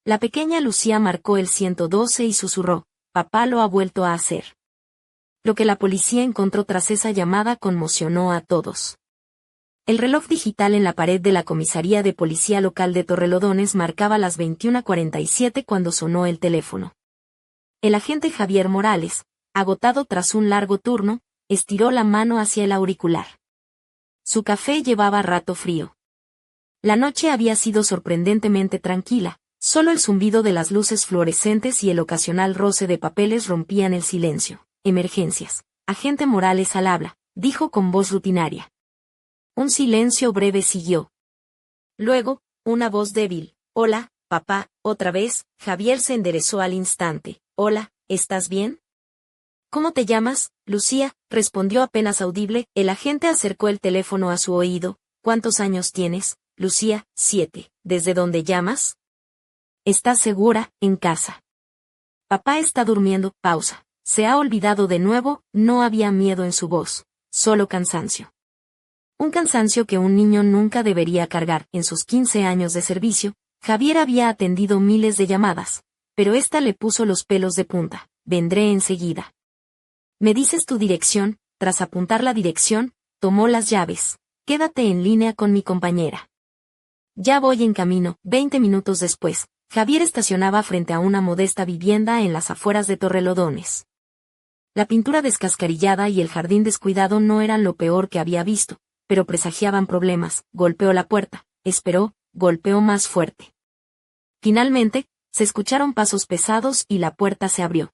La pequeña Lucía marcó el 112 y susurró, «Papá lo ha vuelto a hacer». Lo que la policía encontró tras esa llamada conmocionó a todos. El reloj digital en la pared de la comisaría de policía local de Torrelodones marcaba las 21:47 cuando sonó el teléfono. El agente Javier Morales, agotado tras un largo turno, estiró la mano hacia el auricular. Su café llevaba rato frío. La noche había sido sorprendentemente tranquila, solo el zumbido de las luces fluorescentes y el ocasional roce de papeles rompían el silencio. «Emergencias. Agente Morales al habla», dijo con voz rutinaria. Un silencio breve siguió. Luego, una voz débil, «Hola, papá, otra vez». Javier se enderezó al instante. «Hola, ¿estás bien?» «¿Cómo te llamas, Lucía?», respondió apenas audible. El agente acercó el teléfono a su oído. «¿Cuántos años tienes, Lucía?» «7». «¿Desde dónde llamas?» «¿Estás segura, en casa?» «Papá está durmiendo». Pausa. Se ha olvidado de nuevo. No había miedo en su voz, solo cansancio. Un cansancio que un niño nunca debería cargar. En sus 15 años de servicio, Javier había atendido miles de llamadas, pero esta le puso los pelos de punta. «Vendré enseguida». «¿Me dices tu dirección?» Tras apuntar la dirección, tomó las llaves. «Quédate en línea con mi compañera». «Ya voy en camino». 20 minutos después, Javier estacionaba frente a una modesta vivienda en las afueras de Torrelodones. La pintura descascarillada y el jardín descuidado no eran lo peor que había visto, pero presagiaban problemas. Golpeó la puerta, esperó, golpeó más fuerte. Finalmente, se escucharon pasos pesados y la puerta se abrió.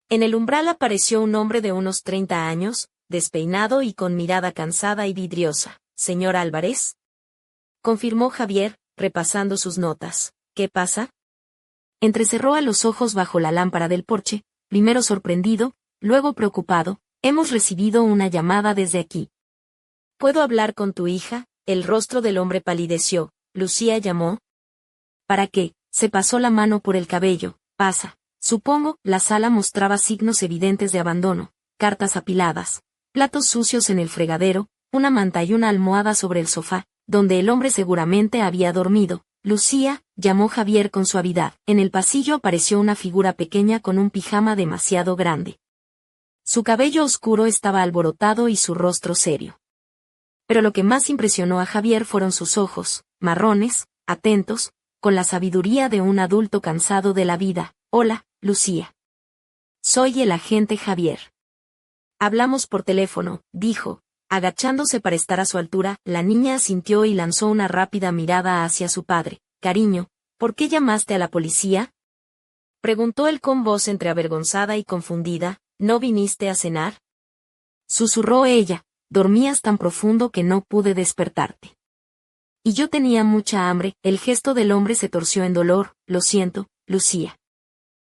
En el umbral apareció un hombre de unos 30 años, despeinado y con mirada cansada y vidriosa. «¿Señor Álvarez?», confirmó Javier, repasando sus notas. «¿Qué pasa?». Entrecerró a los ojos bajo la lámpara del porche, primero sorprendido, luego preocupado. «Hemos recibido una llamada desde aquí». «¿Puedo hablar con tu hija?». El rostro del hombre palideció. «¿Lucía llamó?». «¿Para qué?». Se pasó la mano por el cabello. «Pasa». Supongo. La sala mostraba signos evidentes de abandono, cartas apiladas, platos sucios en el fregadero, una manta y una almohada sobre el sofá, donde el hombre seguramente había dormido. «Lucía», llamó Javier con suavidad. En el pasillo apareció una figura pequeña con un pijama demasiado grande. Su cabello oscuro estaba alborotado y su rostro serio. Pero lo que más impresionó a Javier fueron sus ojos, marrones, atentos, con la sabiduría de un adulto cansado de la vida. «Hola, Lucía. Soy el agente Javier. Hablamos por teléfono», dijo, agachándose para estar a su altura. La niña asintió y lanzó una rápida mirada hacia su padre. «Cariño, ¿por qué llamaste a la policía?», preguntó él con voz entre avergonzada y confundida. «¿No viniste a cenar?», susurró ella. «Dormías tan profundo que no pude despertarte». «Y yo tenía mucha hambre». El gesto del hombre se torció en dolor. «Lo siento, Lucía.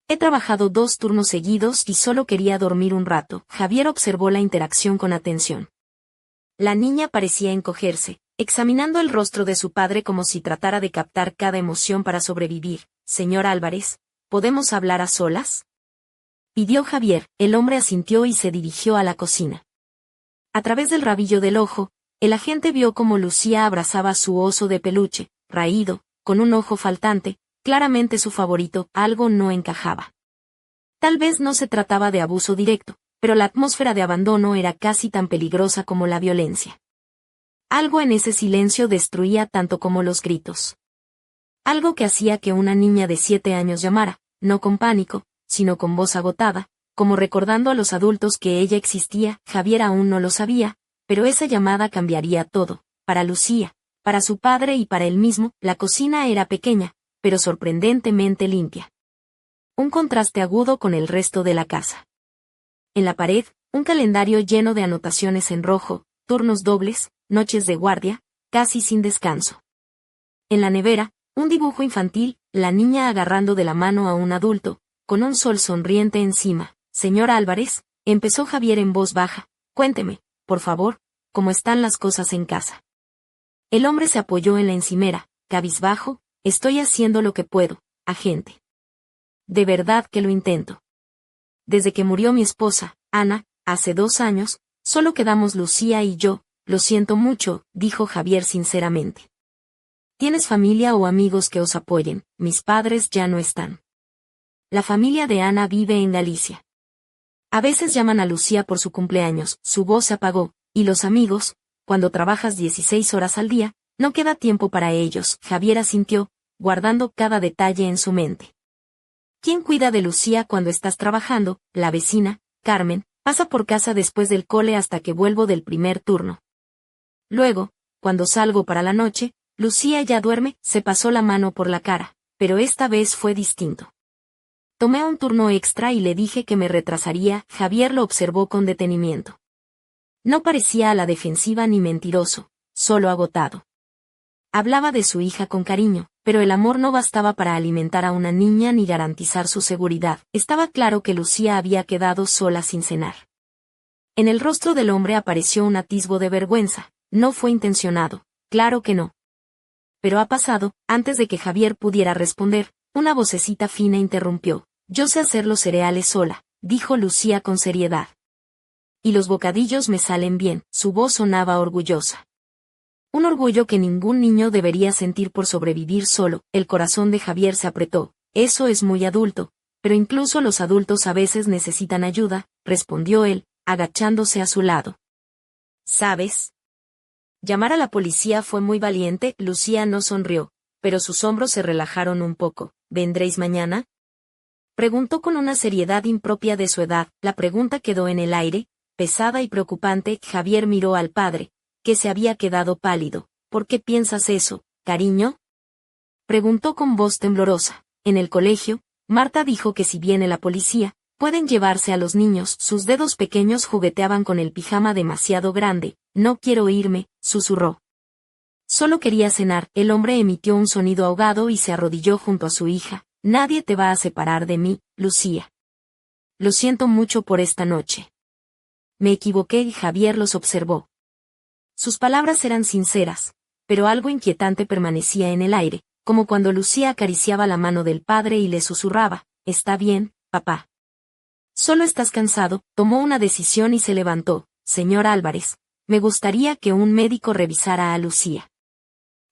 He trabajado 2 turnos seguidos y solo quería dormir un rato». Javier observó la interacción con atención. La niña parecía encogerse, examinando el rostro de su padre como si tratara de captar cada emoción para sobrevivir. «Señor Álvarez, ¿podemos hablar a solas?», pidió Javier. El hombre asintió y se dirigió a la cocina. A través del rabillo del ojo, el agente vio cómo Lucía abrazaba su oso de peluche, raído, con un ojo faltante, claramente su favorito. Algo no encajaba. Tal vez no se trataba de abuso directo, pero la atmósfera de abandono era casi tan peligrosa como la violencia. Algo en ese silencio destruía tanto como los gritos. Algo que hacía que una niña de 7 años llamara, no con pánico, sino con voz agotada, como recordando a los adultos que ella existía. Javier aún no lo sabía, pero esa llamada cambiaría todo, para Lucía, para su padre y para él mismo. La cocina era pequeña, pero sorprendentemente limpia. Un contraste agudo con el resto de la casa. En la pared, un calendario lleno de anotaciones en rojo, turnos dobles, noches de guardia, casi sin descanso. En la nevera, un dibujo infantil, la niña agarrando de la mano a un adulto, con un sol sonriente encima. «Señor Álvarez», empezó Javier en voz baja, «cuénteme, por favor, cómo están las cosas en casa». El hombre se apoyó en la encimera, cabizbajo. «Estoy haciendo lo que puedo, agente. De verdad que lo intento. Desde que murió mi esposa, Ana, hace 2 años, solo quedamos Lucía y yo». «Lo siento mucho», dijo Javier sinceramente. ¿Tienes familia o amigos que os apoyen? Mis padres ya no están. La familia de Ana vive en Galicia. A veces llaman a Lucía por su cumpleaños, su voz se apagó, y los amigos, cuando trabajas 16 horas al día, no queda tiempo para ellos. Javier asintió, guardando cada detalle en su mente. ¿Quién cuida de Lucía cuando estás trabajando? La vecina, Carmen, pasa por casa después del cole hasta que vuelvo del primer turno. Luego, cuando salgo para la noche, Lucía ya duerme. Se pasó la mano por la cara, pero esta vez fue distinto. Tomé un turno extra y le dije que me retrasaría. Javier lo observó con detenimiento. No parecía a la defensiva ni mentiroso, solo agotado. Hablaba de su hija con cariño, pero el amor no bastaba para alimentar a una niña ni garantizar su seguridad. Estaba claro que Lucía había quedado sola sin cenar. En el rostro del hombre apareció un atisbo de vergüenza. No fue intencionado, claro que no. Pero ha pasado. Antes de que Javier pudiera responder, una vocecita fina interrumpió. Yo sé hacer los cereales sola, dijo Lucía con seriedad. Y los bocadillos me salen bien. Su voz sonaba orgullosa. Un orgullo que ningún niño debería sentir por sobrevivir solo. El corazón de Javier se apretó. Eso es muy adulto, pero incluso los adultos a veces necesitan ayuda, respondió él, agachándose a su lado. ¿Sabes? Llamar a la policía fue muy valiente. Lucía no sonrió, pero sus hombros se relajaron un poco. ¿Vendréis mañana?, preguntó con una seriedad impropia de su edad. La pregunta quedó en el aire, pesada y preocupante. Javier miró al padre, que se había quedado pálido. ¿Por qué piensas eso, cariño?, preguntó con voz temblorosa. En el colegio, Marta dijo que si viene la policía, pueden llevarse a los niños. Sus dedos pequeños jugueteaban con el pijama demasiado grande. No quiero irme, susurró. Solo quería cenar. El hombre emitió un sonido ahogado y se arrodilló junto a su hija. Nadie te va a separar de mí, Lucía. Lo siento mucho por esta noche. Me equivoqué. Y Javier los observó. Sus palabras eran sinceras, pero algo inquietante permanecía en el aire, como cuando Lucía acariciaba la mano del padre y le susurraba, «Está bien, papá. Solo estás cansado». Tomó una decisión y se levantó. «Señor Álvarez, me gustaría que un médico revisara a Lucía.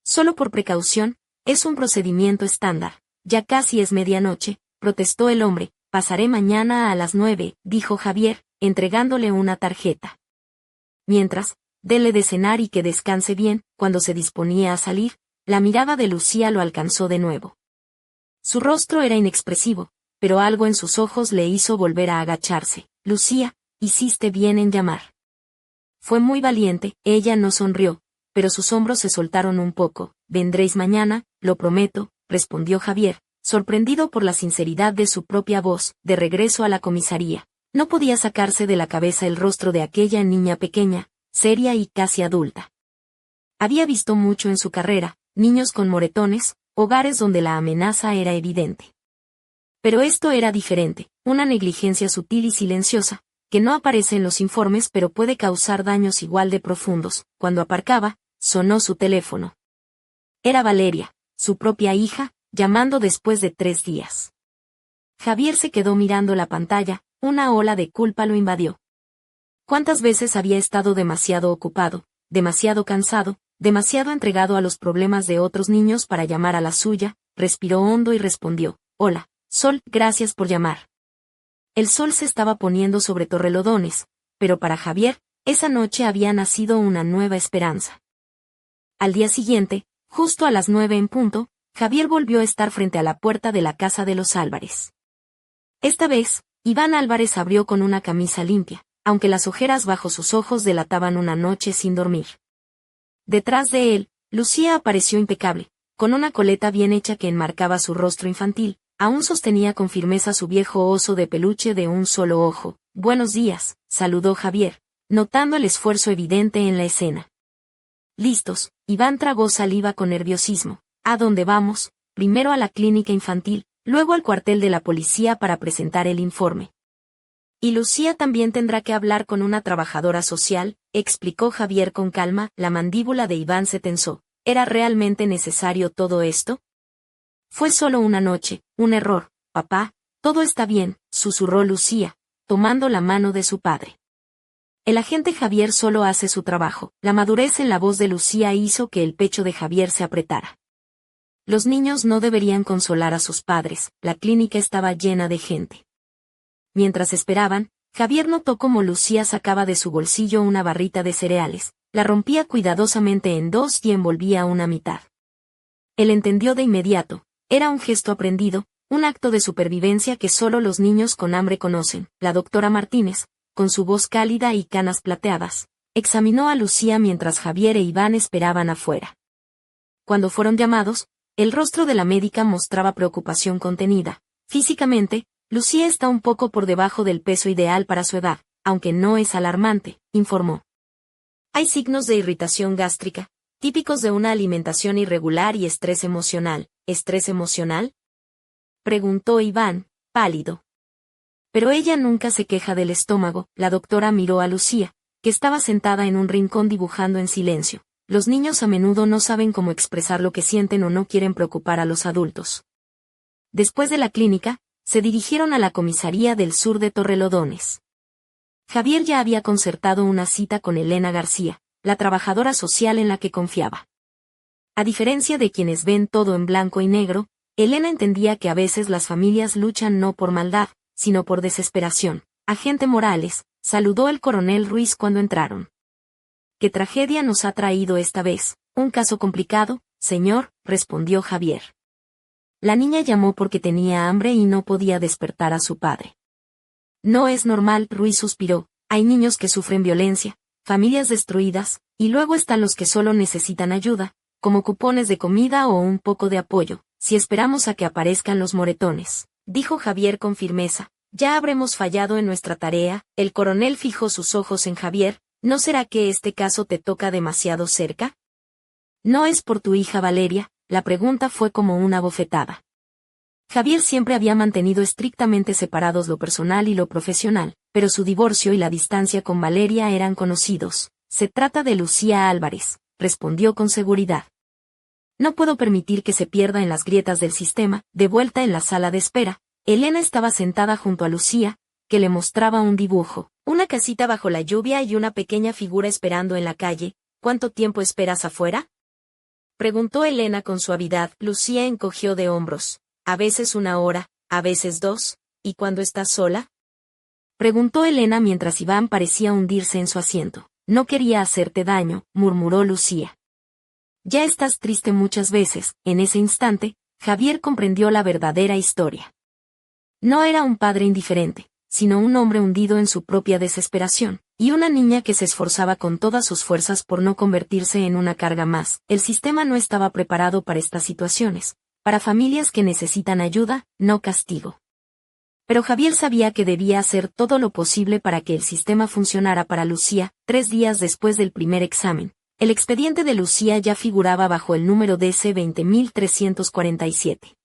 Solo por precaución, es un procedimiento estándar». «Ya casi es medianoche», protestó el hombre. «Pasaré mañana a las 9», dijo Javier, entregándole una tarjeta. Mientras, dele de cenar y que descanse bien. Cuando se disponía a salir, la mirada de Lucía lo alcanzó de nuevo. Su rostro era inexpresivo, pero algo en sus ojos le hizo volver a agacharse. «Lucía, hiciste bien en llamar». Fue muy valiente. Ella no sonrió, pero sus hombros se soltaron un poco. «Vendréis mañana, lo prometo», respondió Javier, sorprendido por la sinceridad de su propia voz. De regreso a la comisaría, no podía sacarse de la cabeza el rostro de aquella niña pequeña, seria y casi adulta. Había visto mucho en su carrera, niños con moretones, hogares donde la amenaza era evidente. Pero esto era diferente, una negligencia sutil y silenciosa, que no aparece en los informes pero puede causar daños igual de profundos. Cuando aparcaba, sonó su teléfono. Era Valeria, su propia hija, llamando después de 3 días. Javier se quedó mirando la pantalla. Una ola de culpa lo invadió. ¿Cuántas veces había estado demasiado ocupado, demasiado cansado, demasiado entregado a los problemas de otros niños para llamar a la suya? Respiró hondo y respondió, «Hola, Sol, gracias por llamar». El sol se estaba poniendo sobre Torrelodones, pero para Javier, esa noche había nacido una nueva esperanza. Al día siguiente, justo a las 9 en punto, Javier volvió a estar frente a la puerta de la casa de los Álvarez. Esta vez, Iván Álvarez abrió con una camisa limpia, aunque las ojeras bajo sus ojos delataban una noche sin dormir. Detrás de él, Lucía apareció impecable, con una coleta bien hecha que enmarcaba su rostro infantil. Aún sostenía con firmeza su viejo oso de peluche de un solo ojo. «Buenos días», saludó Javier, notando el esfuerzo evidente en la escena. «Listos». Iván tragó saliva con nerviosismo. «¿A dónde vamos?» «Primero a la clínica infantil, luego al cuartel de la policía para presentar el informe». «Y Lucía también tendrá que hablar con una trabajadora social», explicó Javier con calma. La mandíbula de Iván se tensó. ¿Era realmente necesario todo esto? «Fue solo una noche, un error, papá, todo está bien», susurró Lucía, tomando la mano de su padre. El agente Javier solo hace su trabajo. La madurez en la voz de Lucía hizo que el pecho de Javier se apretara. Los niños no deberían consolar a sus padres, la clínica estaba llena de gente. Mientras esperaban, Javier notó cómo Lucía sacaba de su bolsillo una barrita de cereales, la rompía cuidadosamente en dos y envolvía una mitad. Él entendió de inmediato, era un gesto aprendido, un acto de supervivencia que solo los niños con hambre conocen. La doctora Martínez, con su voz cálida y canas plateadas, examinó a Lucía mientras Javier e Iván esperaban afuera. Cuando fueron llamados, el rostro de la médica mostraba preocupación contenida. Físicamente, Lucía está un poco por debajo del peso ideal para su edad, aunque no es alarmante, informó. Hay signos de irritación gástrica, típicos de una alimentación irregular y estrés emocional. ¿Estrés emocional?, preguntó Iván, pálido. Pero ella nunca se queja del estómago. La doctora miró a Lucía, que estaba sentada en un rincón dibujando en silencio. Los niños a menudo no saben cómo expresar lo que sienten o no quieren preocupar a los adultos. Después de la clínica, se dirigieron a la comisaría del sur de Torrelodones. Javier ya había concertado una cita con Elena García, la trabajadora social en la que confiaba. A diferencia de quienes ven todo en blanco y negro, Elena entendía que a veces las familias luchan no por maldad, sino por desesperación. Agente Morales, saludó el coronel Ruiz cuando entraron. ¿Qué tragedia nos ha traído esta vez? Un caso complicado, señor, respondió Javier. La niña llamó porque tenía hambre y no podía despertar a su padre. No es normal, Ruiz suspiró, hay niños que sufren violencia, familias destruidas, y luego están los que solo necesitan ayuda, como cupones de comida o un poco de apoyo. Si esperamos a que aparezcan los moretones, dijo Javier con firmeza, ya habremos fallado en nuestra tarea. El coronel fijó sus ojos en Javier. ¿No será que este caso te toca demasiado cerca? No es por tu hija Valeria, la pregunta fue como una bofetada. Javier siempre había mantenido estrictamente separados lo personal y lo profesional, pero su divorcio y la distancia con Valeria eran conocidos. Se trata de Lucía Álvarez, respondió con seguridad. No puedo permitir que se pierda en las grietas del sistema. De vuelta en la sala de espera, Elena estaba sentada junto a Lucía, que le mostraba un dibujo, una casita bajo la lluvia y una pequeña figura esperando en la calle. ¿Cuánto tiempo esperas afuera?, preguntó Elena con suavidad. Lucía encogió de hombros. A veces 1 hora, a veces 2, ¿y cuando estás sola?, preguntó Elena mientras Iván parecía hundirse en su asiento. No quería hacerte daño, murmuró Lucía. Ya estás triste muchas veces. En ese instante, Javier comprendió la verdadera historia. No era un padre indiferente, sino un hombre hundido en su propia desesperación, y una niña que se esforzaba con todas sus fuerzas por no convertirse en una carga más. El sistema no estaba preparado para estas situaciones, para familias que necesitan ayuda, no castigo. Pero Javier sabía que debía hacer todo lo posible para que el sistema funcionara para Lucía. 3 días después del primer examen, el expediente de Lucía ya figuraba bajo el número DC 20.347.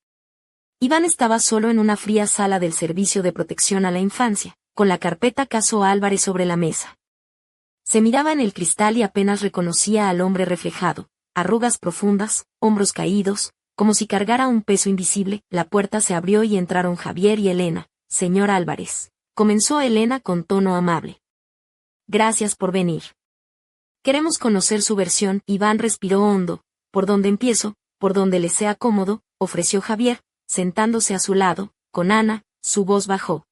Iván estaba solo en una fría sala del Servicio de Protección a la Infancia, con la carpeta Caso Álvarez sobre la mesa. Se miraba en el cristal y apenas reconocía al hombre reflejado, arrugas profundas, hombros caídos, como si cargara un peso invisible. La puerta se abrió y entraron Javier y Elena. Señor Álvarez, comenzó Elena con tono amable. Gracias por venir. Queremos conocer su versión. Iván respiró hondo. ¿Por dónde empiezo? Por donde le sea cómodo, ofreció Javier, sentándose a su lado. Con Ana, su voz bajó.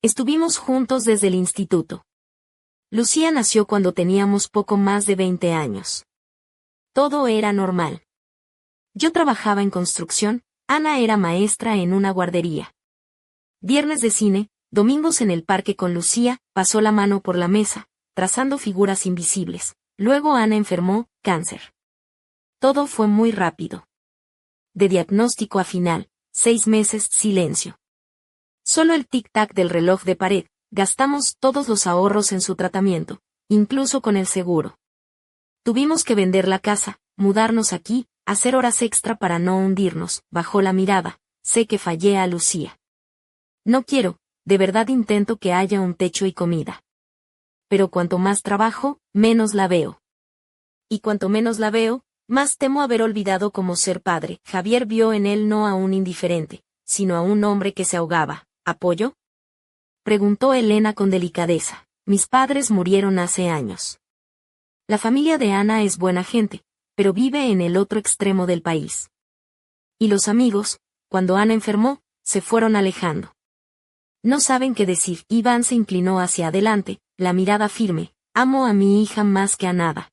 Estuvimos juntos desde el instituto. Lucía nació cuando teníamos poco más de 20 años. Todo era normal. Yo trabajaba en construcción, Ana era maestra en una guardería. Viernes de cine, domingos en el parque con Lucía. Pasó la mano por la mesa, trazando figuras invisibles. Luego Ana enfermó, cáncer. Todo fue muy rápido. De diagnóstico a final, 6 meses, silencio. Solo el tic-tac del reloj de pared. Gastamos todos los ahorros en su tratamiento, incluso con el seguro. Tuvimos que vender la casa, mudarnos aquí, hacer horas extra para no hundirnos. Bajó la mirada. Sé que fallé a Lucía. No quiero, de verdad intento que haya un techo y comida. Pero cuanto más trabajo, menos la veo. Y cuanto menos la veo, más temo haber olvidado cómo ser padre. Javier vio en él no a un indiferente, sino a un hombre que se ahogaba. ¿Apoyo?, preguntó Elena con delicadeza. Mis padres murieron hace años. La familia de Ana es buena gente, pero vive en el otro extremo del país. Y los amigos, cuando Ana enfermó, se fueron alejando. No saben qué decir. Iván se inclinó hacia adelante, la mirada firme. Amo a mi hija más que a nada.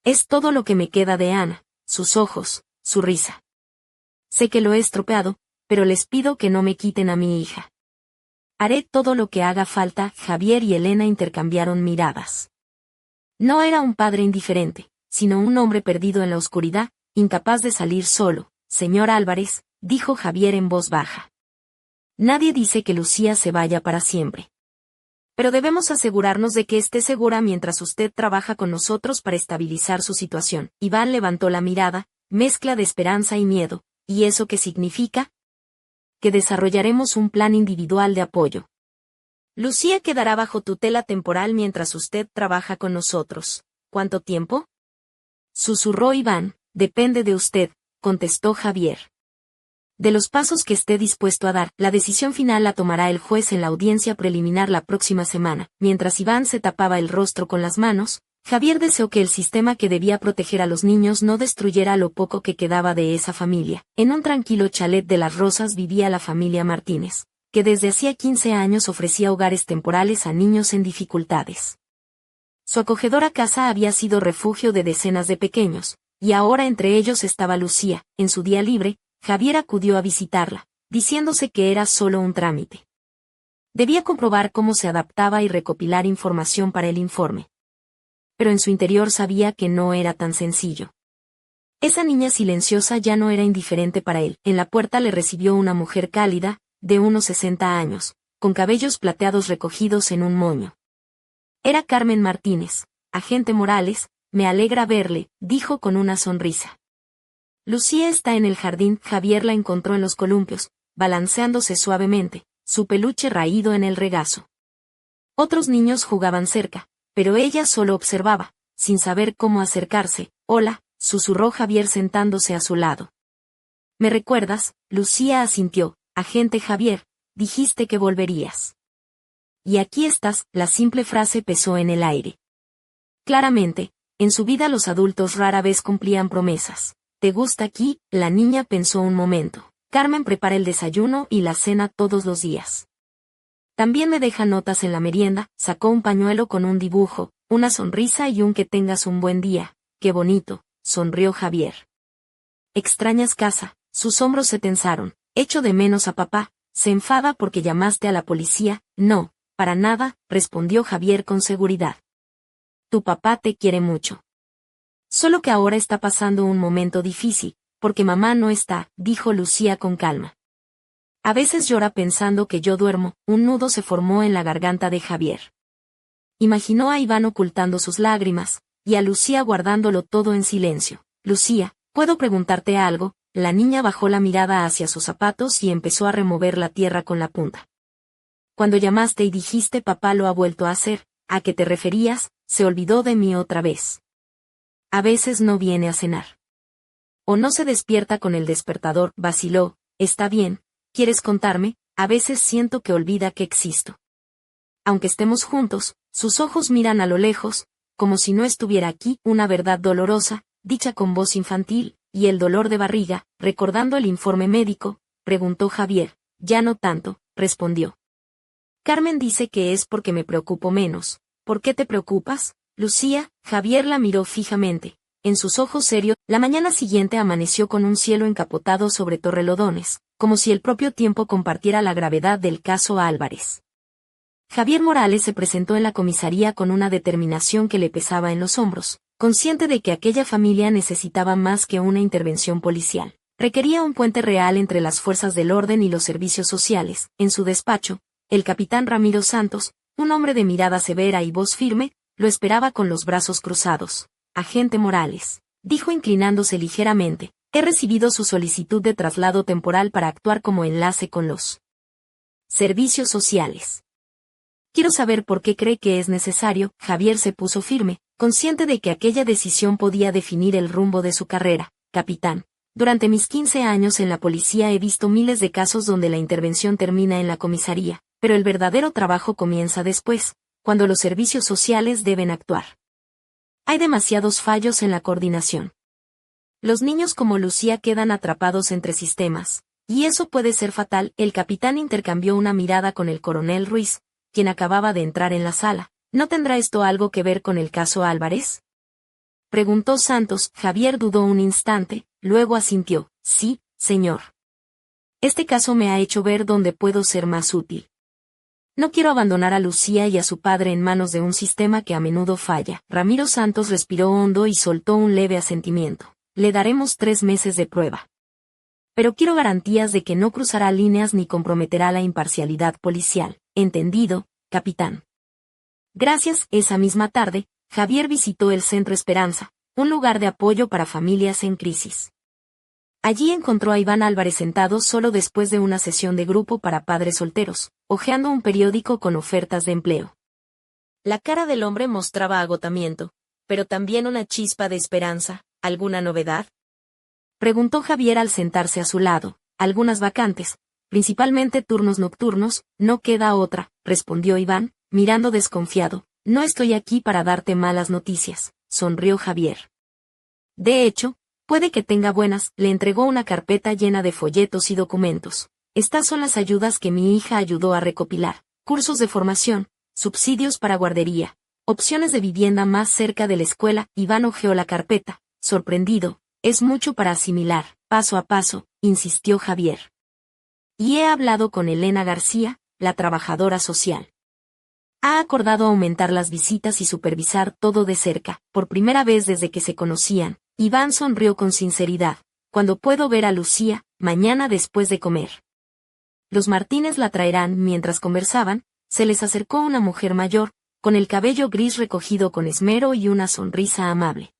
Es todo lo que me queda de Ana, sus ojos, su risa. Sé que lo he estropeado, pero les pido que no me quiten a mi hija. Haré todo lo que haga falta. Javier y Elena intercambiaron miradas. No era un padre indiferente, sino un hombre perdido en la oscuridad, incapaz de salir solo. Señor Álvarez, dijo Javier en voz baja. Nadie dice que Lucía se vaya para siempre. Pero debemos asegurarnos de que esté segura mientras usted trabaja con nosotros para estabilizar su situación. Iván levantó la mirada, mezcla de esperanza y miedo. ¿Y eso qué significa? Que desarrollaremos un plan individual de apoyo. Lucía quedará bajo tutela temporal mientras usted trabaja con nosotros. ¿Cuánto tiempo? Susurró Iván. Depende de usted, contestó Javier. De los pasos que esté dispuesto a dar, la decisión final la tomará el juez en la audiencia preliminar la próxima semana. Mientras Iván se tapaba el rostro con las manos, Javier deseó que el sistema que debía proteger a los niños no destruyera lo poco que quedaba de esa familia. En un tranquilo chalet de Las Rosas vivía la familia Martínez, que desde hacía 15 años ofrecía hogares temporales a niños en dificultades. Su acogedora casa había sido refugio de decenas de pequeños, y ahora entre ellos estaba Lucía. En su día libre, Javier acudió a visitarla, diciéndose que era solo un trámite. Debía comprobar cómo se adaptaba y recopilar información para el informe. Pero en su interior sabía que no era tan sencillo. Esa niña silenciosa ya no era indiferente para él. En la puerta le recibió una mujer cálida, de unos 60 años, con cabellos plateados recogidos en un moño. Era Carmen Martínez, agente Morales. Me alegra verle, dijo con una sonrisa. Lucía está en el jardín. Javier la encontró en los columpios, balanceándose suavemente, su peluche raído en el regazo. Otros niños jugaban cerca, pero ella solo observaba, sin saber cómo acercarse. Hola, susurró Javier sentándose a su lado. ¿Me recuerdas? Lucía asintió. Agente Javier, dijiste que volverías. Y aquí estás. La simple frase pesó en el aire. Claramente, en su vida los adultos rara vez cumplían promesas. ¿Te gusta aquí? La niña pensó un momento. Carmen prepara el desayuno y la cena todos los días. También me deja notas en la merienda. Sacó un pañuelo con un dibujo, una sonrisa y un que tengas un buen día. Qué bonito, sonrió Javier. ¿Extrañas casa? Sus hombros se tensaron. Echo de menos a papá. ¿Se enfada porque llamaste a la policía? No, para nada, respondió Javier con seguridad. Tu papá te quiere mucho. Solo que ahora está pasando un momento difícil, porque mamá no está, dijo Lucía con calma. A veces llora pensando que yo duermo. Un nudo se formó en la garganta de Javier. Imaginó a Iván ocultando sus lágrimas, y a Lucía guardándolo todo en silencio. Lucía, ¿puedo preguntarte algo? La niña bajó la mirada hacia sus zapatos y empezó a remover la tierra con la punta. Cuando llamaste y dijiste papá lo ha vuelto a hacer, ¿a qué te referías? Se olvidó de mí otra vez. A veces no viene a cenar. O no se despierta con el despertador, vaciló. Está bien, ¿quieres contarme? A veces siento que olvida que existo. Aunque estemos juntos, sus ojos miran a lo lejos, como si no estuviera aquí. Una verdad dolorosa, dicha con voz infantil, y el dolor de barriga, recordando el informe médico, preguntó Javier. Ya no tanto, respondió. Carmen dice que es porque me preocupo menos. ¿Por qué te preocupas, Lucía? Javier la miró fijamente. En sus ojos serios, la mañana siguiente amaneció con un cielo encapotado sobre Torrelodones, como si el propio tiempo compartiera la gravedad del caso Álvarez. Javier Morales se presentó en la comisaría con una determinación que le pesaba en los hombros, consciente de que aquella familia necesitaba más que una intervención policial. Requería un puente real entre las fuerzas del orden y los servicios sociales. En su despacho, el capitán Ramiro Santos, un hombre de mirada severa y voz firme, lo esperaba con los brazos cruzados. Agente Morales, dijo inclinándose ligeramente, he recibido su solicitud de traslado temporal para actuar como enlace con los servicios sociales. Quiero saber por qué cree que es necesario. Javier se puso firme, consciente de que aquella decisión podía definir el rumbo de su carrera. Capitán, durante mis 15 años en la policía he visto miles de casos donde la intervención termina en la comisaría, pero el verdadero trabajo comienza después, cuando los servicios sociales deben actuar. Hay demasiados fallos en la coordinación. Los niños como Lucía quedan atrapados entre sistemas. Y eso puede ser fatal. El capitán intercambió una mirada con el coronel Ruiz, quien acababa de entrar en la sala. ¿No tendrá esto algo que ver con el caso Álvarez?, preguntó Santos. Javier dudó un instante, luego asintió. Sí, señor. Este caso me ha hecho ver dónde puedo ser más útil. No quiero abandonar a Lucía y a su padre en manos de un sistema que a menudo falla. Ramiro Santos respiró hondo y soltó un leve asentimiento. Le daremos 3 meses de prueba. Pero quiero garantías de que no cruzará líneas ni comprometerá la imparcialidad policial. ¿Entendido, capitán? Gracias. Esa misma tarde, Javier visitó el Centro Esperanza, un lugar de apoyo para familias en crisis. Allí encontró a Iván Álvarez sentado solo después de una sesión de grupo para padres solteros, hojeando un periódico con ofertas de empleo. La cara del hombre mostraba agotamiento, pero también una chispa de esperanza. ¿Alguna novedad?, preguntó Javier al sentarse a su lado. Algunas vacantes, principalmente turnos nocturnos. No queda otra, respondió Iván, mirando desconfiado. No estoy aquí para darte malas noticias, sonrió Javier. De hecho, puede que tenga buenas. Le entregó una carpeta llena de folletos y documentos. Estas son las ayudas que mi hija ayudó a recopilar. Cursos de formación, subsidios para guardería, opciones de vivienda más cerca de la escuela. Iván hojeó la carpeta, sorprendido. Es mucho para asimilar. Paso a paso, insistió Javier. Y he hablado con Elena García, la trabajadora social. Ha acordado aumentar las visitas y supervisar todo de cerca. Por primera vez desde que se conocían, Iván sonrió con sinceridad. Cuando puedo ver a Lucía, mañana después de comer. Los Martínez la traerán. Mientras conversaban, se les acercó una mujer mayor, con el cabello gris recogido con esmero y una sonrisa amable.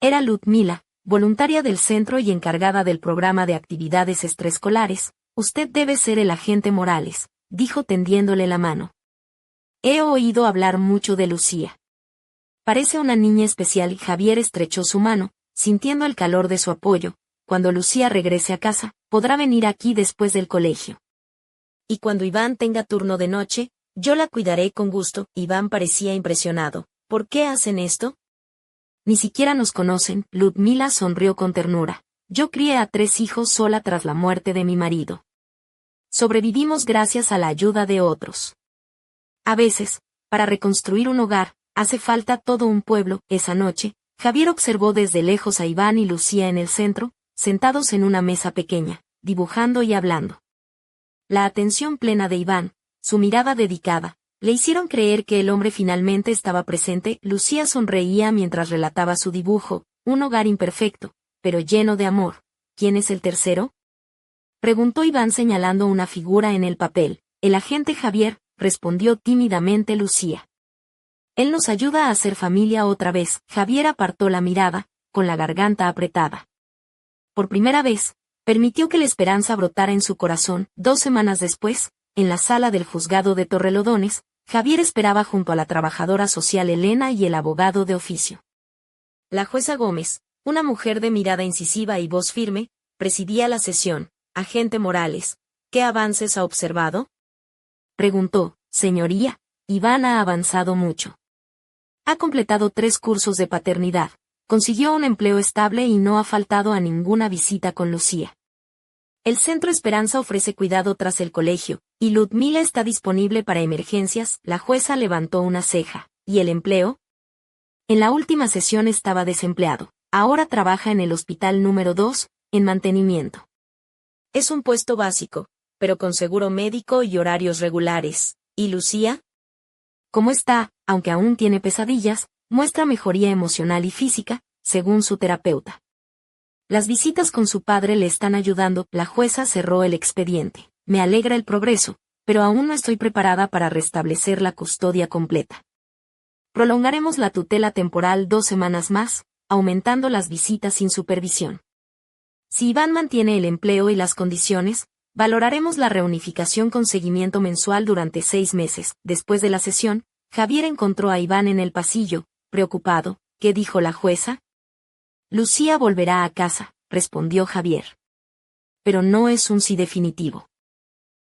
Era Ludmila, voluntaria del centro y encargada del programa de actividades extraescolares. Usted debe ser el agente Morales, dijo tendiéndole la mano. He oído hablar mucho de Lucía. Parece una niña especial. Javier estrechó su mano, sintiendo el calor de su apoyo. Cuando Lucía regrese a casa, podrá venir aquí después del colegio. Y cuando Iván tenga turno de noche, yo la cuidaré con gusto. Iván parecía impresionado. ¿Por qué hacen esto? Ni siquiera nos conocen. Ludmila sonrió con ternura. Yo crié a 3 hijos sola tras la muerte de mi marido. Sobrevivimos gracias a la ayuda de otros. A veces, para reconstruir un hogar, hace falta todo un pueblo. Esa noche, Javier observó desde lejos a Iván y Lucía en el centro, sentados en una mesa pequeña, dibujando y hablando. La atención plena de Iván, su mirada dedicada, le hicieron creer que el hombre finalmente estaba presente. Lucía sonreía mientras relataba su dibujo. Un hogar imperfecto, pero lleno de amor. ¿Quién es el tercero?, preguntó Iván señalando una figura en el papel. El agente Javier, respondió tímidamente Lucía. Él nos ayuda a hacer familia otra vez. Javier apartó la mirada, con la garganta apretada. Por primera vez, permitió que la esperanza brotara en su corazón. 2 semanas después, en la sala del juzgado de Torrelodones, Javier esperaba junto a la trabajadora social Elena y el abogado de oficio. La jueza Gómez, una mujer de mirada incisiva y voz firme, presidía la sesión. Agente Morales, ¿qué avances ha observado?, preguntó. Señoría, Iván ha avanzado mucho. Ha completado 3 cursos de paternidad, consiguió un empleo estable y no ha faltado a ninguna visita con Lucía. El Centro Esperanza ofrece cuidado tras el colegio, y Ludmila está disponible para emergencias. La jueza levantó una ceja. ¿Y el empleo? En la última sesión estaba desempleado. Ahora trabaja en el hospital número 2, en mantenimiento. Es un puesto básico, pero con seguro médico y horarios regulares. ¿Y Lucía? ¿Cómo está? Aunque aún tiene pesadillas, muestra mejoría emocional y física, según su terapeuta. Las visitas con su padre le están ayudando. La jueza cerró el expediente. Me alegra el progreso, pero aún no estoy preparada para restablecer la custodia completa. Prolongaremos la tutela temporal 2 semanas más, aumentando las visitas sin supervisión. Si Iván mantiene el empleo y las condiciones, valoraremos la reunificación con seguimiento mensual durante 6 meses. Después de la sesión, Javier encontró a Iván en el pasillo, preocupado. ¿Qué dijo la jueza? Lucía volverá a casa, respondió Javier. Pero no es un sí definitivo.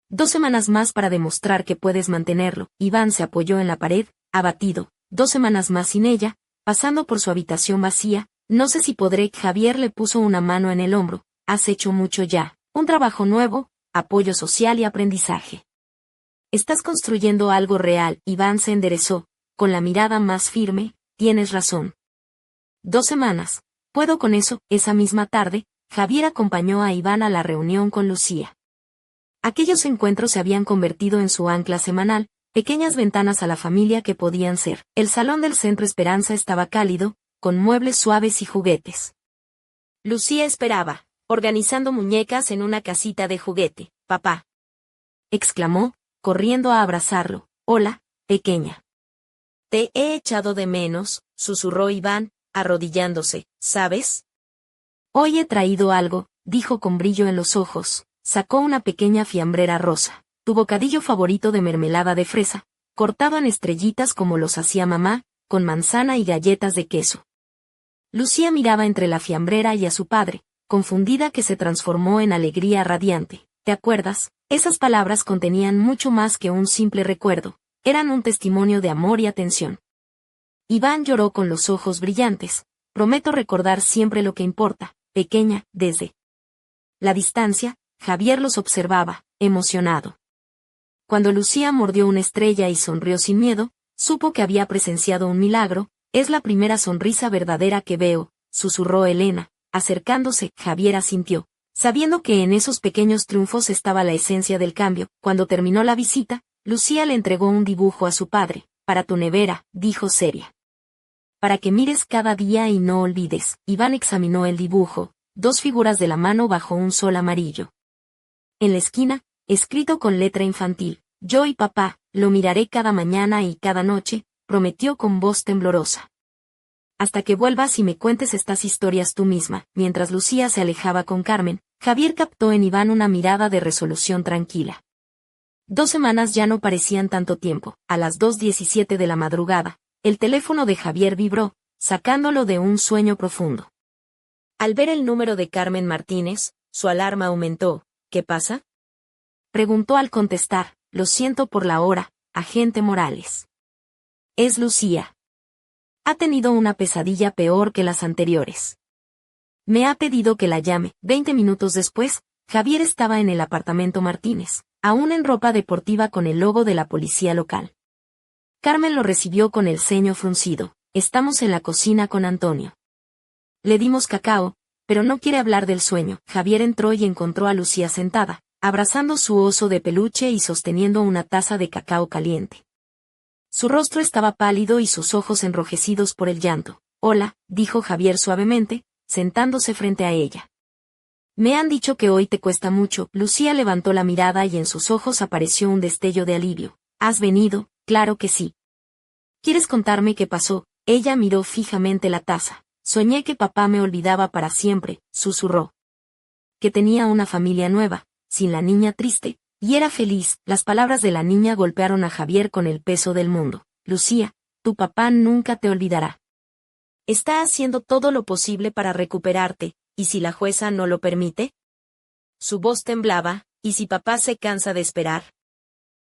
2 semanas más para demostrar que puedes mantenerlo. Iván se apoyó en la pared, abatido. 2 semanas más sin ella, pasando por su habitación vacía, No sé si podré. Javier le puso una mano en el hombro. Has hecho mucho ya. Un trabajo nuevo, apoyo social y aprendizaje. Estás construyendo algo real. Iván se enderezó, con la mirada más firme. Tienes razón. 2 semanas. ¿Puedo con eso? Esa misma tarde, Javier acompañó a Iván a la reunión con Lucía. Aquellos encuentros se habían convertido en su ancla semanal, pequeñas ventanas a la familia que podían ser. El salón del Centro Esperanza estaba cálido, con muebles suaves y juguetes. Lucía esperaba, organizando muñecas en una casita de juguete. Papá, exclamó, corriendo a abrazarlo. Hola, pequeña. Te he echado de menos, susurró Iván, arrodillándose, ¿sabes? Hoy he traído algo, dijo con brillo en los ojos. Sacó una pequeña fiambrera rosa, tu bocadillo favorito de mermelada de fresa, cortado en estrellitas como los hacía mamá, con manzana y galletas de queso. Lucía miraba entre la fiambrera y a su padre, confundida, que se transformó en alegría radiante. ¿Te acuerdas? Esas palabras contenían mucho más que un simple recuerdo, eran un testimonio de amor y atención. Iván lloró con los ojos brillantes. Prometo recordar siempre lo que importa, pequeña. Desde la distancia, Javier los observaba, emocionado. Cuando Lucía mordió una estrella y sonrió sin miedo, supo que había presenciado un milagro. Es la primera sonrisa verdadera que veo, susurró Elena, acercándose. Javier asintió, sabiendo que en esos pequeños triunfos estaba la esencia del cambio. Cuando terminó la visita, Lucía le entregó un dibujo a su padre. Para tu nevera, dijo seria. Para que mires cada día y no olvides. Iván examinó el dibujo, 2 figuras de la mano bajo un sol amarillo. En la esquina, escrito con letra infantil, yo y papá, lo miraré cada mañana y cada noche, prometió con voz temblorosa. Hasta que vuelvas y me cuentes estas historias tú misma. Mientras Lucía se alejaba con Carmen, Javier captó en Iván una mirada de resolución tranquila. 2 semanas ya no parecían tanto tiempo. A las 2:17 de la madrugada, el teléfono de Javier vibró, sacándolo de un sueño profundo. Al ver el número de Carmen Martínez, su alarma aumentó. ¿Qué pasa?, preguntó al contestar. Lo siento por la hora, agente Morales. Es Lucía. Ha tenido una pesadilla peor que las anteriores. Me ha pedido que la llame. 20 minutos después, Javier estaba en el apartamento Martínez, aún en ropa deportiva con el logo de la policía local. Carmen lo recibió con el ceño fruncido. Estamos en la cocina con Antonio. Le dimos cacao, pero no quiere hablar del sueño. Javier entró y encontró a Lucía sentada, abrazando su oso de peluche y sosteniendo una taza de cacao caliente. Su rostro estaba pálido y sus ojos enrojecidos por el llanto. Hola, dijo Javier suavemente, sentándose frente a ella. Me han dicho que hoy te cuesta mucho. Lucía levantó la mirada y en sus ojos apareció un destello de alivio. ¿Has venido? Claro que sí. ¿Quieres contarme qué pasó? Ella miró fijamente la taza. Soñé que papá me olvidaba para siempre, susurró. Que tenía una familia nueva, sin la niña triste, y era feliz. Las palabras de la niña golpearon a Javier con el peso del mundo. Lucía, tu papá nunca te olvidará. Está haciendo todo lo posible para recuperarte, ¿y si la jueza no lo permite? Su voz temblaba. ¿Y si papá se cansa de esperar?,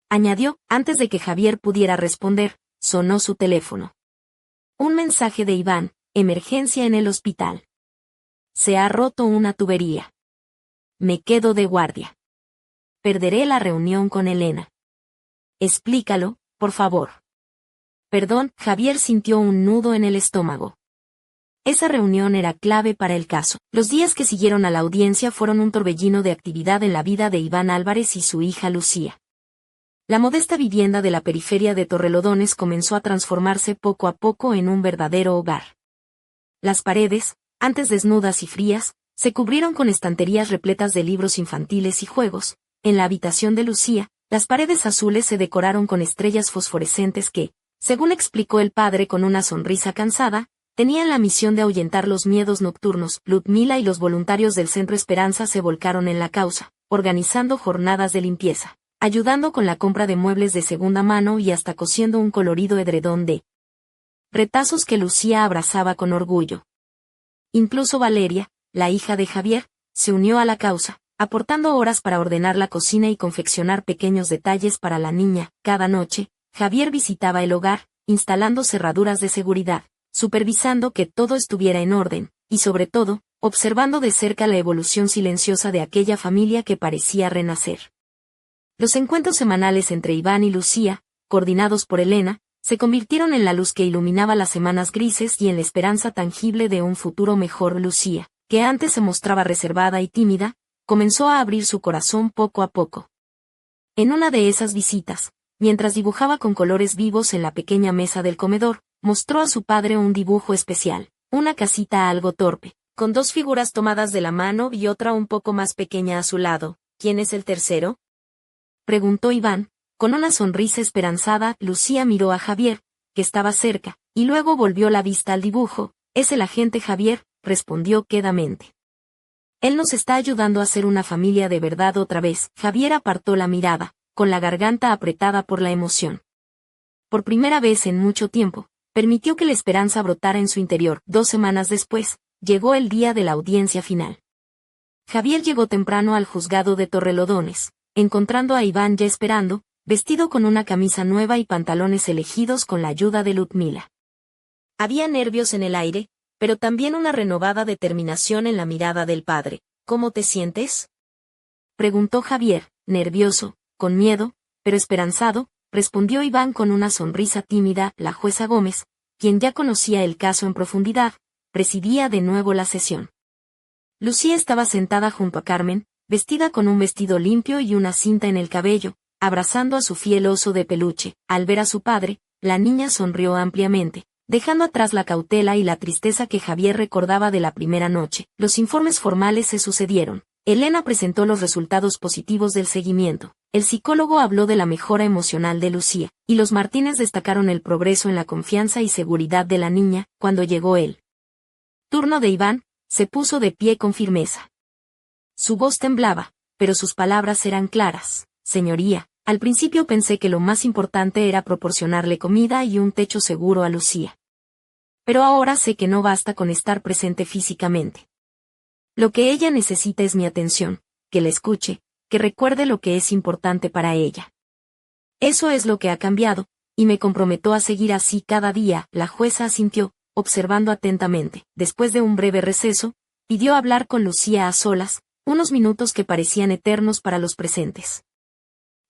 añadió. Antes de que Javier pudiera responder, sonó su teléfono. Un mensaje de Iván. Emergencia en el hospital. Se ha roto una tubería. Me quedo de guardia. Perderé la reunión con Elena. Explícalo, por favor. Perdón. Javier sintió un nudo en el estómago. Esa reunión era clave para el caso. Los días que siguieron a la audiencia fueron un torbellino de actividad en la vida de Iván Álvarez y su hija Lucía. La modesta vivienda de la periferia de Torrelodones comenzó a transformarse poco a poco en un verdadero hogar. Las paredes, antes desnudas y frías, se cubrieron con estanterías repletas de libros infantiles y juegos. En la habitación de Lucía, las paredes azules se decoraron con estrellas fosforescentes que, según explicó el padre con una sonrisa cansada, tenían la misión de ahuyentar los miedos nocturnos. Ludmila y los voluntarios del Centro Esperanza se volcaron en la causa, organizando jornadas de limpieza, ayudando con la compra de muebles de segunda mano y hasta cosiendo un colorido edredón de retazos que Lucía abrazaba con orgullo. Incluso Valeria, la hija de Javier, se unió a la causa, aportando horas para ordenar la cocina y confeccionar pequeños detalles para la niña. Cada noche, Javier visitaba el hogar, instalando cerraduras de seguridad, supervisando que todo estuviera en orden, y sobre todo, observando de cerca la evolución silenciosa de aquella familia que parecía renacer. Los encuentros semanales entre Iván y Lucía, coordinados por Elena, se convirtieron en la luz que iluminaba las semanas grises y en la esperanza tangible de un futuro mejor. Lucía, que antes se mostraba reservada y tímida, comenzó a abrir su corazón poco a poco. En una de esas visitas, mientras dibujaba con colores vivos en la pequeña mesa del comedor, mostró a su padre un dibujo especial, una casita algo torpe, con dos figuras tomadas de la mano y otra un poco más pequeña a su lado. ¿Quién es el tercero?, preguntó Iván, con una sonrisa esperanzada. Lucía miró a Javier, que estaba cerca, y luego volvió la vista al dibujo. Es el agente Javier, respondió quedamente. Él nos está ayudando a ser una familia de verdad otra vez. Javier apartó la mirada, con la garganta apretada por la emoción. Por primera vez en mucho tiempo, permitió que la esperanza brotara en su interior. 2 semanas después, llegó el día de la audiencia final. Javier llegó temprano al juzgado de Torrelodones, encontrando a Iván ya esperando, vestido con una camisa nueva y pantalones elegidos con la ayuda de Ludmila. Había nervios en el aire, pero también una renovada determinación en la mirada del padre. ¿Cómo te sientes?, preguntó Javier, nervioso, con miedo, pero esperanzado, respondió Iván con una sonrisa tímida. La jueza Gómez, quien ya conocía el caso en profundidad, presidía de nuevo la sesión. Lucía estaba sentada junto a Carmen, vestida con un vestido limpio y una cinta en el cabello, abrazando a su fiel oso de peluche. Al ver a su padre, la niña sonrió ampliamente, dejando atrás la cautela y la tristeza que Javier recordaba de la primera noche. Los informes formales se sucedieron. Elena presentó los resultados positivos del seguimiento. El psicólogo habló de la mejora emocional de Lucía, y los Martínez destacaron el progreso en la confianza y seguridad de la niña. Cuando llegó el turno de Iván, se puso de pie con firmeza. Su voz temblaba, pero sus palabras eran claras. Señoría, al principio pensé que lo más importante era proporcionarle comida y un techo seguro a Lucía. Pero ahora sé que no basta con estar presente físicamente. Lo que ella necesita es mi atención, que la escuche, que recuerde lo que es importante para ella. Eso es lo que ha cambiado, y me comprometo a seguir así cada día. La jueza asintió, observando atentamente. Después de un breve receso, pidió hablar con Lucía a solas, unos minutos que parecían eternos para los presentes.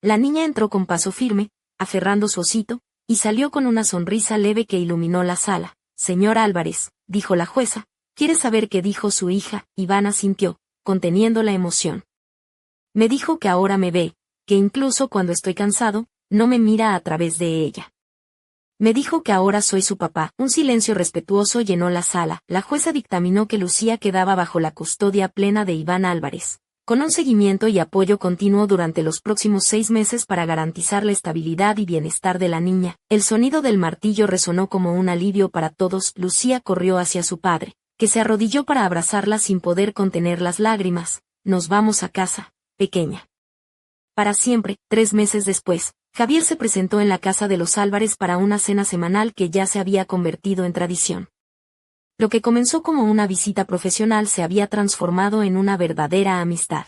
La niña entró con paso firme, aferrando su osito, y salió con una sonrisa leve que iluminó la sala. Señor Álvarez, dijo la jueza, ¿quiere saber qué dijo su hija? Iván asintió, conteniendo la emoción. Me dijo que ahora me ve, que incluso cuando estoy cansado, no me mira a través de ella. Me dijo que ahora soy su papá. Un silencio respetuoso llenó la sala. La jueza dictaminó que Lucía quedaba bajo la custodia plena de Iván Álvarez, con un seguimiento y apoyo continuo durante los próximos 6 meses para garantizar la estabilidad y bienestar de la niña. El sonido del martillo resonó como un alivio para todos. Lucía corrió hacia su padre, que se arrodilló para abrazarla sin poder contener las lágrimas. Nos vamos a casa, pequeña. Para siempre. 3 meses después, Javier se presentó en la casa de los Álvarez para una cena semanal que ya se había convertido en tradición. Lo que comenzó como una visita profesional se había transformado en una verdadera amistad.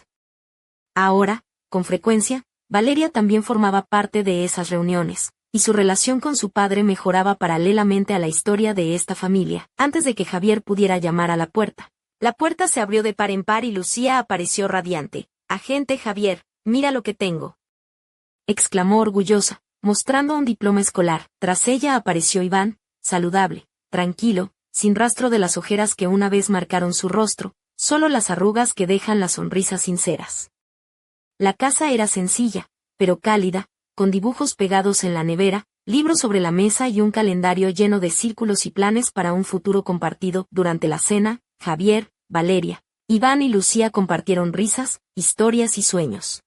Ahora, con frecuencia, Valeria también formaba parte de esas reuniones, y su relación con su padre mejoraba paralelamente a la historia de esta familia. Antes de que Javier pudiera llamar a la puerta, la puerta se abrió de par en par y Lucía apareció radiante. Agente Javier, mira lo que tengo, exclamó orgullosa, mostrando un diploma escolar. Tras ella apareció Iván, saludable, tranquilo, sin rastro de las ojeras que una vez marcaron su rostro, solo las arrugas que dejan las sonrisas sinceras. La casa era sencilla, pero cálida, con dibujos pegados en la nevera, libros sobre la mesa y un calendario lleno de círculos y planes para un futuro compartido. Durante la cena, Javier, Valeria, Iván y Lucía compartieron risas, historias y sueños.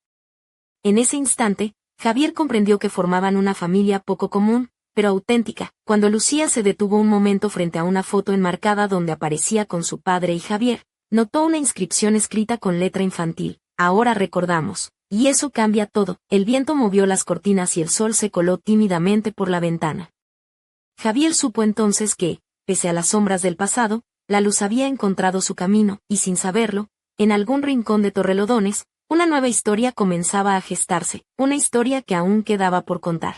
En ese instante, Javier comprendió que formaban una familia poco común, pero auténtica. Cuando Lucía se detuvo un momento frente a una foto enmarcada donde aparecía con su padre y Javier, notó una inscripción escrita con letra infantil. Ahora recordamos. Y eso cambia todo. El viento movió las cortinas y el sol se coló tímidamente por la ventana. Javier supo entonces que, pese a las sombras del pasado, la luz había encontrado su camino, y sin saberlo, en algún rincón de Torrelodones, una nueva historia comenzaba a gestarse, una historia que aún quedaba por contar.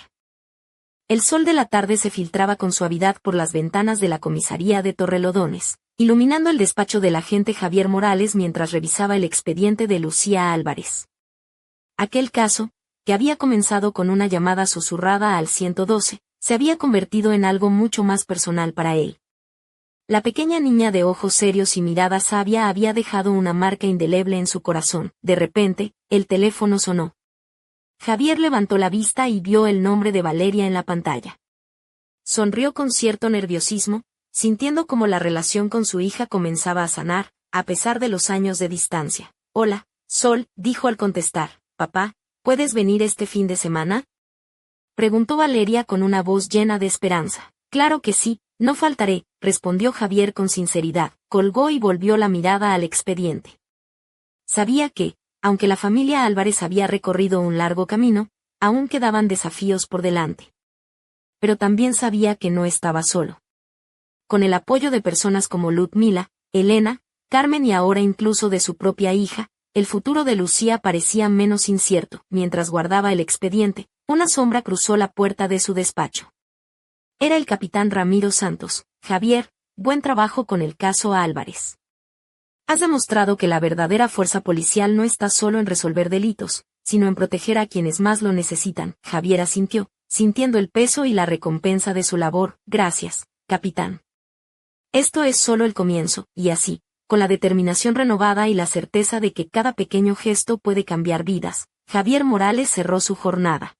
El sol de la tarde se filtraba con suavidad por las ventanas de la comisaría de Torrelodones, iluminando el despacho del agente Javier Morales mientras revisaba el expediente de Lucía Álvarez. Aquel caso, que había comenzado con una llamada susurrada al 112, se había convertido en algo mucho más personal para él. La pequeña niña de ojos serios y mirada sabia había dejado una marca indeleble en su corazón. De repente, el teléfono sonó. Javier levantó la vista y vio el nombre de Valeria en la pantalla. Sonrió con cierto nerviosismo, sintiendo como la relación con su hija comenzaba a sanar, a pesar de los años de distancia. «Hola, Sol», dijo al contestar. «Papá, ¿puedes venir este fin de semana?», preguntó Valeria con una voz llena de esperanza. «Claro que sí, no faltaré», respondió Javier con sinceridad. Colgó y volvió la mirada al expediente. Sabía que, aunque la familia Álvarez había recorrido un largo camino, aún quedaban desafíos por delante. Pero también sabía que no estaba solo. Con el apoyo de personas como Ludmila, Elena, Carmen y ahora incluso de su propia hija, el futuro de Lucía parecía menos incierto. Mientras guardaba el expediente, una sombra cruzó la puerta de su despacho. Era el capitán Ramiro Santos. «Javier, buen trabajo con el caso Álvarez. Has demostrado que la verdadera fuerza policial no está solo en resolver delitos, sino en proteger a quienes más lo necesitan». Javier asintió, sintiendo el peso y la recompensa de su labor. «Gracias, capitán. Esto es solo el comienzo», y así, con la determinación renovada y la certeza de que cada pequeño gesto puede cambiar vidas, Javier Morales cerró su jornada.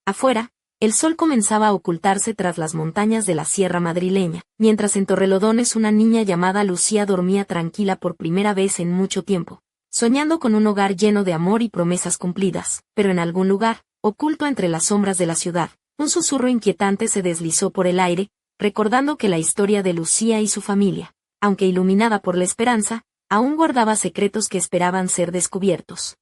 Afuera, el sol comenzaba a ocultarse tras las montañas de la sierra madrileña, mientras en Torrelodones una niña llamada Lucía dormía tranquila por primera vez en mucho tiempo, soñando con un hogar lleno de amor y promesas cumplidas. Pero en algún lugar, oculto entre las sombras de la ciudad, un susurro inquietante se deslizó por el aire, recordando que la historia de Lucía y su familia, aunque iluminada por la esperanza, aún guardaba secretos que esperaban ser descubiertos.